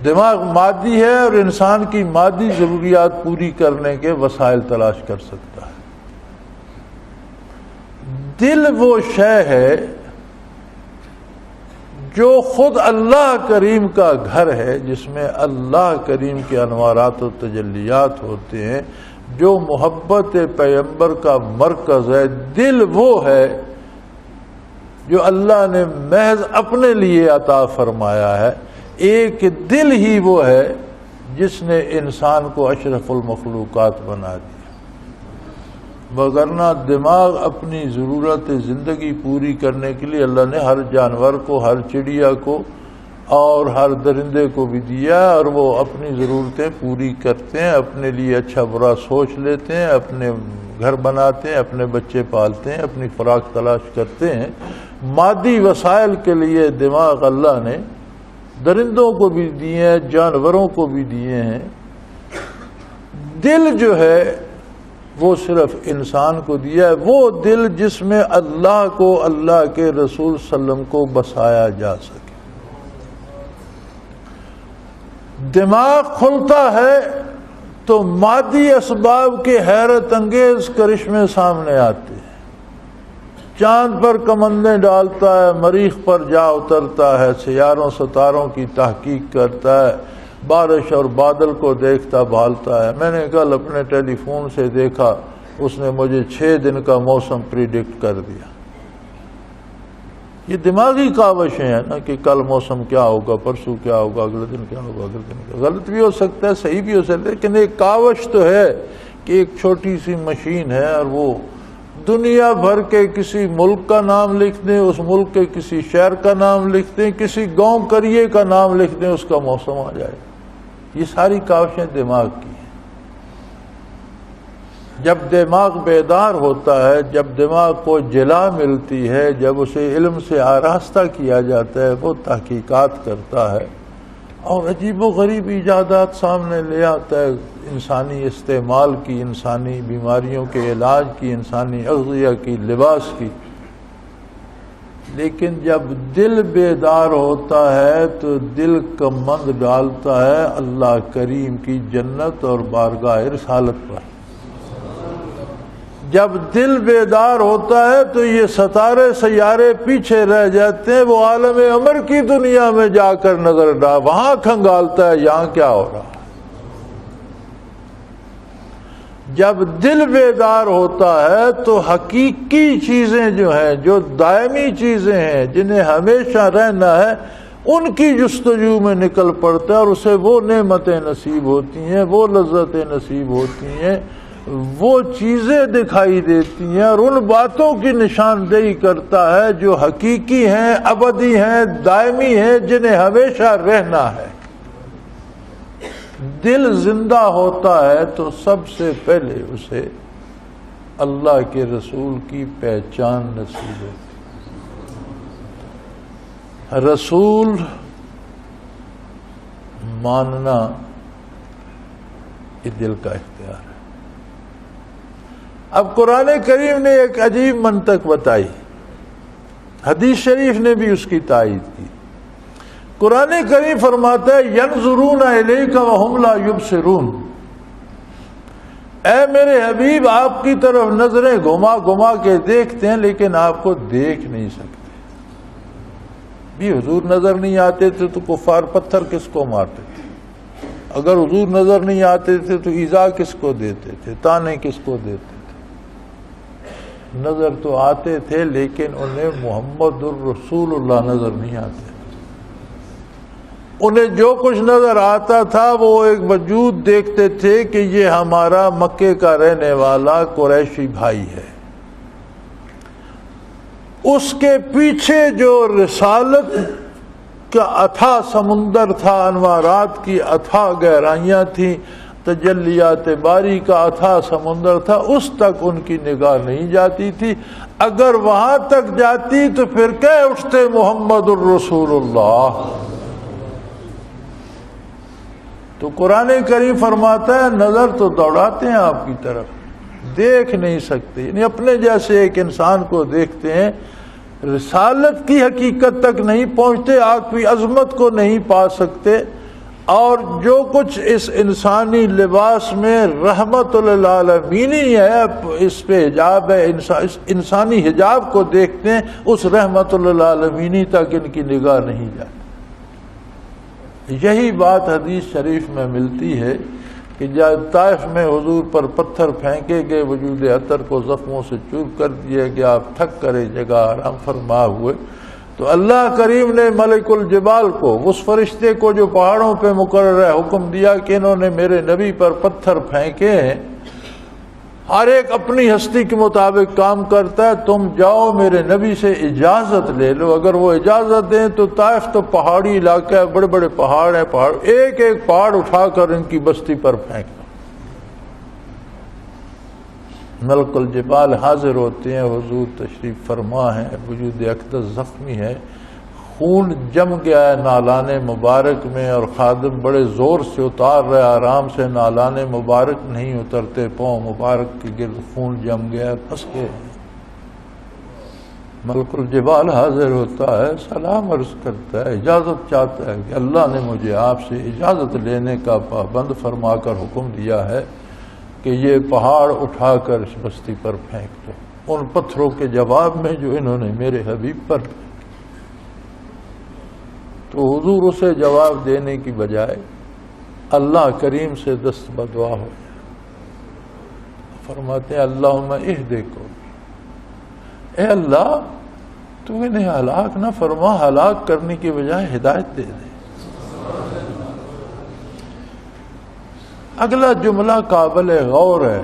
دماغ مادی ہے اور انسان کی مادی ضروریات پوری کرنے کے وسائل تلاش کر سکتا ہے۔ دل وہ شے ہے جو خود اللہ کریم کا گھر ہے، جس میں اللہ کریم کے انوارات و تجلیات ہوتے ہیں، جو محبت پیغمبر کا مرکز ہے۔ دل وہ ہے جو اللہ نے محض اپنے لیے عطا فرمایا ہے۔ ایک دل ہی وہ ہے جس نے انسان کو اشرف المخلوقات بنا دیا، وگرنہ دماغ اپنی ضرورت زندگی پوری کرنے کے لیے اللہ نے ہر جانور کو، ہر چڑیا کو اور ہر درندے کو بھی دیا، اور وہ اپنی ضرورتیں پوری کرتے ہیں، اپنے لیے اچھا برا سوچ لیتے ہیں، اپنے گھر بناتے ہیں، اپنے بچے پالتے ہیں، اپنی خوراک تلاش کرتے ہیں۔ مادی وسائل کے لیے دماغ اللہ نے درندوں کو بھی دیے ہیں، جانوروں کو بھی دیے ہیں۔ دل جو ہے وہ صرف انسان کو دیا ہے، وہ دل جس میں اللہ کو، اللہ کے رسول صلی اللہ علیہ وسلم کو بسایا جا سکے۔ دماغ کھلتا ہے تو مادی اسباب کے حیرت انگیز کرشمے سامنے آتے ہیں۔ چاند پر کمندیں ڈالتا ہے، مریخ پر جا اترتا ہے، سیاروں ستاروں کی تحقیق کرتا ہے، بارش اور بادل کو دیکھتا بھالتا ہے۔ میں نے کل اپنے ٹیلی فون سے دیکھا، اس نے مجھے 6 دن کا موسم پریڈکٹ کر دیا۔ یہ دماغی کاوشیں ہیں نا کہ کل موسم کیا ہوگا، پرسوں کیا ہوگا، اگلے دن کیا ہوگا، اگلے دن کیا ہوگا۔ غلط بھی ہو سکتا ہے، صحیح بھی ہو سکتا ہے، لیکن ایک کاوش تو ہے کہ ایک چھوٹی سی مشین ہے اور وہ دنیا بھر کے کسی ملک کا نام لکھ دیں، اس ملک کے کسی شہر کا نام لکھ دیں، کسی گاؤں قریے کا نام لکھ دیں، اس کا موسم آ جائے۔ یہ ساری کاوشیں دماغ کی ہیں۔ جب دماغ بیدار ہوتا ہے، جب دماغ کو جلا ملتی ہے، جب اسے علم سے آراستہ کیا جاتا ہے، وہ تحقیقات کرتا ہے اور عجیب و غریب ایجادات سامنے لے آتا ہے، انسانی استعمال کی، انسانی بیماریوں کے علاج کی، انسانی اغذیہ کی، لباس کی۔ لیکن جب دل بیدار ہوتا ہے تو دل کمند ڈالتا ہے اللہ کریم کی جنت اور بارگاہ رسالت پر۔ جب دل بیدار ہوتا ہے تو یہ ستارے سیارے پیچھے رہ جاتے ہیں، وہ عالم امر کی دنیا میں جا کر نظر ڈال، وہاں کھنگالتا ہے یہاں کیا ہو رہا۔ جب دل بیدار ہوتا ہے تو حقیقی چیزیں جو ہیں، جو دائمی چیزیں ہیں، جنہیں ہمیشہ رہنا ہے، ان کی جستجو میں نکل پڑتا ہے اور اسے وہ نعمتیں نصیب ہوتی ہیں، وہ لذتیں نصیب ہوتی ہیں، وہ چیزیں دکھائی دیتی ہیں اور ان باتوں کی نشاندہی کرتا ہے جو حقیقی ہیں، ابدی ہیں، دائمی ہیں، جنہیں ہمیشہ رہنا ہے۔ دل زندہ ہوتا ہے تو سب سے پہلے اسے اللہ کے رسول کی پہچان نصیب ہوتی ہے۔ رسول ماننا یہ دل کا اختیار ہے۔ اب قرآن کریم نے ایک عجیب منطق بتائی، حدیث شریف نے بھی اس کی تائید کی۔ قرآن کریم فرماتا ہے ینظرون الیک وہم لا یبصرون، اے میرے حبیب آپ کی طرف نظریں گھما گھما کے دیکھتے ہیں لیکن آپ کو دیکھ نہیں سکتے۔ بھی حضور نظر نہیں آتے تھے تو کفار پتھر کس کو مارتے تھے؟ اگر حضور نظر نہیں آتے تھے تو ایذا کس کو دیتے تھے؟ تانے کس کو دیتے تھے؟ نظر تو آتے تھے لیکن انہیں محمد الرسول اللہ نظر نہیں آتے۔ انہیں جو کچھ نظر آتا تھا وہ ایک وجود دیکھتے تھے کہ یہ ہمارا مکے کا رہنے والا قریشی بھائی ہے۔ اس کے پیچھے جو رسالت کا اتھا سمندر تھا، انوارات کی اتھا گہرائیاں تھیں، تجلیات باری کا اتھا سمندر تھا، اس تک ان کی نگاہ نہیں جاتی تھی۔ اگر وہاں تک جاتی تو پھر کہہ اٹھتے محمد الرسول اللہ۔ تو قرآن کریم فرماتا ہے نظر تو دوڑاتے ہیں آپ کی طرف، دیکھ نہیں سکتے، یعنی اپنے جیسے ایک انسان کو دیکھتے ہیں، رسالت کی حقیقت تک نہیں پہنچتے، آپ کی عظمت کو نہیں پا سکتے۔ اور جو کچھ اس انسانی لباس میں رحمت للعالمینی ہے، اس پہ حجاب ہے، انسانی حجاب کو دیکھتے ہیں، اس رحمت للعالمینی تک ان کی نگاہ نہیں جاتی۔ یہی بات حدیث شریف میں ملتی ہے کہ جب طائف میں حضور پر پتھر پھینکے گئے، وجود عطر کو زخموں سے چور کر دیا گیا، آپ تھک کرے جگہ آرام فرما ہوئے، تو اللہ کریم نے ملک الجبال کو، اس فرشتے کو جو پہاڑوں پہ مقرر ہے، حکم دیا کہ انہوں نے میرے نبی پر پتھر پھینکے ہیں، ہر ایک اپنی ہستی کے مطابق کام کرتا ہے، تم جاؤ میرے نبی سے اجازت لے لو۔ اگر وہ اجازت دیں تو طائف تو پہاڑی علاقہ ہے، بڑے بڑے پہاڑ ہیں، ایک ایک پہاڑ اٹھا کر ان کی بستی پر پھینک دو۔ ملک الجبال حاضر ہوتے ہیں، حضور تشریف فرما ہے، وجود اقدس زخمی ہے، خون جم گیا ہے نالان مبارک میں، اور خادم بڑے زور سے اتار رہے، آرام سے نالان مبارک نہیں اترتے، پاؤں مبارک کے گرد خون جم گیا ہے، پھنس گئے۔ ملک الجبال حاضر ہوتا ہے، سلام عرض کرتا ہے، اجازت چاہتا ہے کہ اللہ نے مجھے آپ سے اجازت لینے کا پابند فرما کر حکم دیا ہے کہ یہ پہاڑ اٹھا کر اس بستی پر پھینک دو، ان پتھروں کے جواب میں جو انہوں نے میرے حبیب پر۔ تو حضور اسے جواب دینے کی بجائے اللہ کریم سے دست بدعا ہو جائے، فرماتے ہیں اللہم اہدکو، اے اللہ تو انہیں ہلاک نہ فرما، ہلاک کرنے کی بجائے ہدایت دے دے۔ اگلا جملہ قابل غور ہے،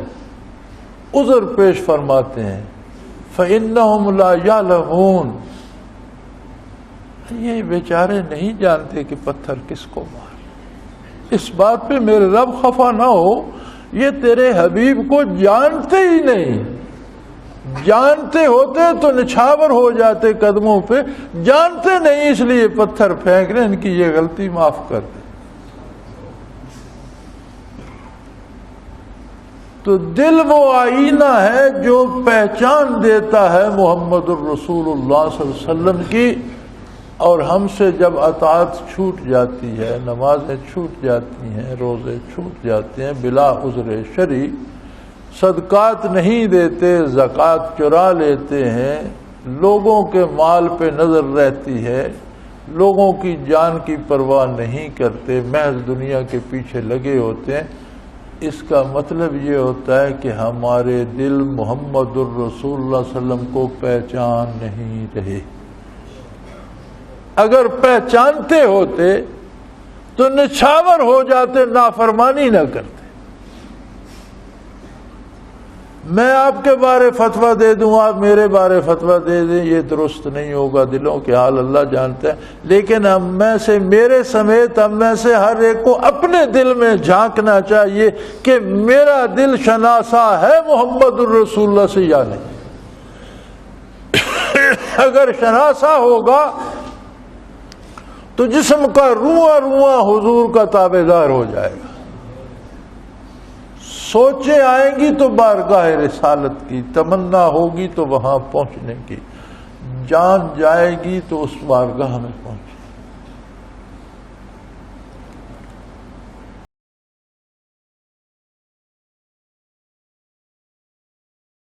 عذر پیش فرماتے ہیں فَإِنَّهُمْ لَا يَعْلَمُونَ، یہ بیچارے نہیں جانتے کہ پتھر کس کو مار۔ اس بات پہ میرے رب خفا نہ ہو، یہ تیرے حبیب کو جانتے ہی نہیں، جانتے ہوتے تو نچھاور ہو جاتے قدموں پہ، جانتے نہیں اس لیے پتھر پھینک رہے، ان کی یہ غلطی معاف کر دے۔ تو دل وہ آئینہ ہے جو پہچان دیتا ہے محمد الرسول اللہ صلی اللہ علیہ وسلم کی، اور ہم سے جب اطاعت چھوٹ جاتی ہے، نمازیں چھوٹ جاتی ہیں، روزے چھوٹ جاتے ہیں بلا عذر شرعی، صدقات نہیں دیتے، زکوٰۃ چرا لیتے ہیں، لوگوں کے مال پہ نظر رہتی ہے، لوگوں کی جان کی پرواہ نہیں کرتے، محض دنیا کے پیچھے لگے ہوتے ہیں، اس کا مطلب یہ ہوتا ہے کہ ہمارے دل محمد الرسول اللہ صلی اللہ علیہ وسلم کو پہچان نہیں رہے۔ اگر پہچانتے ہوتے تو نچھاور ہو جاتے، نافرمانی نہ کرتے۔ میں آپ کے بارے فتویٰ دے دوں، آپ میرے بارے فتویٰ دے دیں، یہ درست نہیں ہوگا، دلوں کے حال اللہ جانتا ہے، لیکن ہم میں سے، میرے سمیت ہم میں سے ہر ایک کو اپنے دل میں جھانکنا چاہیے کہ میرا دل شناسا ہے محمد الرسول اللہ سے یا نہیں۔ اگر شناسا ہوگا تو جسم کا رواں رواں حضور کا تابعدار ہو جائے گا، سوچیں آئیں گی تو بارگاہ رسالت کی، تمنا ہوگی تو وہاں پہنچنے کی، جان جائے گی تو اس بارگاہ میں پہنچے۔